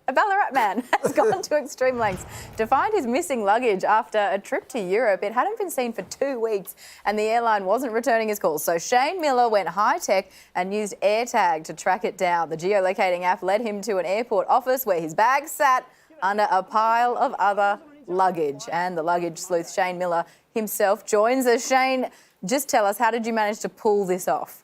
A Ballarat man has gone to extreme lengths to find his missing luggage after a trip to Europe. It hadn't been seen for 2 weeks and the airline wasn't returning his calls. So Shane Miller went high-tech and used AirTag to track it down. The geolocating app led him to an airport office where his bag sat under a pile of other luggage. And the luggage sleuth Shane Miller himself joins us. Shane, just tell us, how did you manage to pull this off?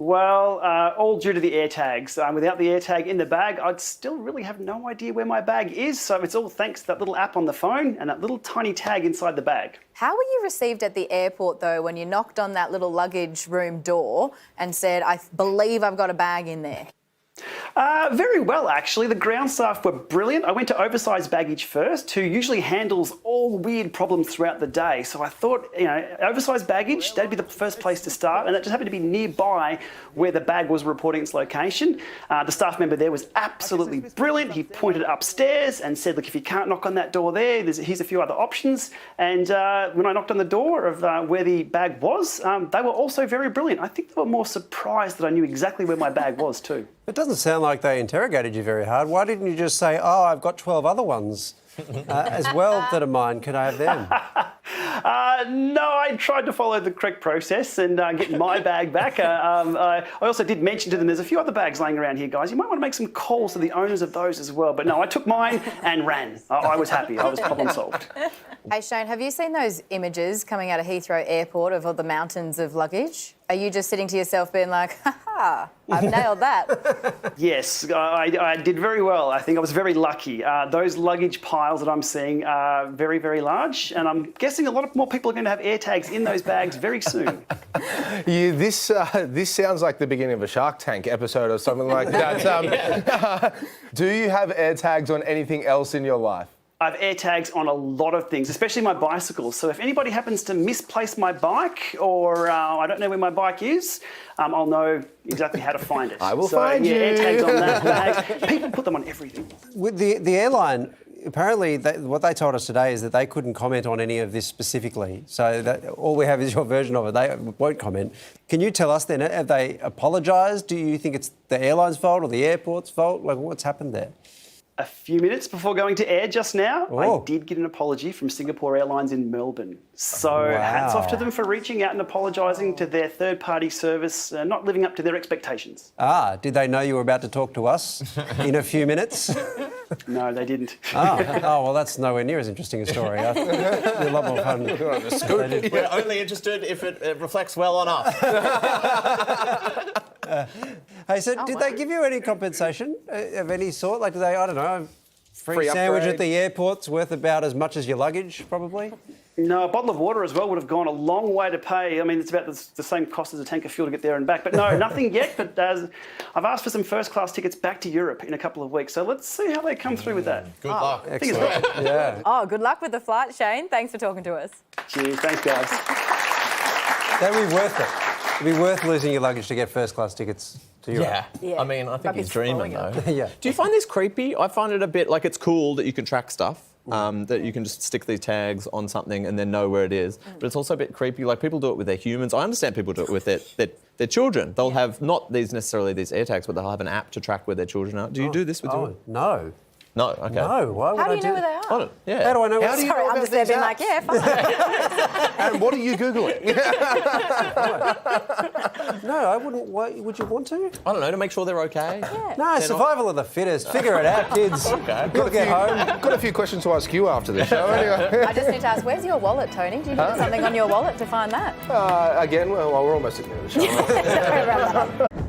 Well, all due to the AirTags. Without the AirTag in the bag, I'd still really have no idea where my bag is. So it's all thanks to that little app on the phone and that little tiny tag inside the bag. How were you received at the airport, though, when you knocked on that little luggage room door and said, I believe I've got a bag in there? Very well, actually. The ground staff were brilliant. I went to oversized baggage first, who usually handles all weird problems throughout the day. So I thought, oversized baggage, that'd be the first place to start. And that just happened to be nearby where the bag was reporting its location. The staff member there was absolutely brilliant. He pointed upstairs and said, look, if you can't knock on that door there, here's a few other options. And when I knocked on the door of where the bag was, they were also very brilliant. I think they were more surprised that I knew exactly where my bag was too. It doesn't sound like they interrogated you very hard. Why didn't you just say, oh, I've got 12 other ones as well that are mine, can I have them? No, I tried to follow the correct process and get my bag back. I also did mention to them there's a few other bags laying around here, guys. You might want to make some calls to the owners of those as well. But no, I took mine and ran. I was happy. I was problem solved. Hey, Shane, have you seen those images coming out of Heathrow Airport of all the mountains of luggage? Are you just sitting to yourself being like, ha-ha, I've nailed that? Yes, I did very well. I think I was very lucky. Those luggage piles that I'm seeing are very, very large, and I'm guessing a lot more people are going to have AirTags in those bags very soon. This sounds like the beginning of a Shark Tank episode or something like that. Do you have AirTags on anything else in your life? I have AirTags on a lot of things, especially my bicycles. So if anybody happens to misplace my bike or I don't know where my bike is, I'll know exactly how to find it. I will find you. AirTags on that bag. People put them on everything. With the airline, apparently what they told us today is that they couldn't comment on any of this specifically. So that all we have is your version of it. They won't comment. Can you tell us then, have they apologised? Do you think it's the airline's fault or the airport's fault? Like, what's happened there? A few minutes before going to air just now, Oh. I did get an apology from Singapore Airlines in Melbourne. So hats off to them for reaching out and apologising to their third-party service, not living up to their expectations. Did they know you were about to talk to us in a few minutes? No, they didn't. Oh, well, that's nowhere near as interesting a story. You're a lot more fun. We're only interested if it reflects well on us. Hey, so did they give you any compensation of any sort? Like, do they, I don't know, free sandwich upgrade. at the airport's worth about as much as your luggage, probably? No, a bottle of water as well would have gone a long way to pay. I mean, it's about the same cost as a tank of fuel to get there and back. But no, nothing yet. But I've asked for some first-class tickets back to Europe in a couple of weeks. So let's see how they come through with that. Good luck. Excellent. Yeah. Oh, good luck with the flight, Shane. Thanks for talking to us. Cheers. Thanks, guys. That'd be worth it. It'd be worth losing your luggage to get first-class tickets to Europe. Yeah. I mean, I think Rugby's he's dreaming, falling though. Yeah. Do you find this creepy? I find it a bit like it's cool that you can track stuff, that you can just stick these tags on something and then know where it is. But it's also a bit creepy. Like, people do it with their humans. I understand people do it with their children. They'll have not necessarily these AirTags, but they'll have an app to track where their children are. Do you do this with your... No. No, okay. No, why would How do I you know where they are? I don't, yeah. How do I know where do you Sorry, know I'm about just there these being like, apps? yeah, fine. And what are you Googling? No, I wouldn't. Why, would you want to? I don't know, to make sure they're okay. Yeah. No, survival of the fittest. Figure it out, kids. Okay. Gotta get home. Got a few questions to ask you after the show. Anyway. I just need to ask, where's your wallet, Tony? Do you need something on your wallet to find that? Again, well, we're almost at the end of the show. Don't worry about that.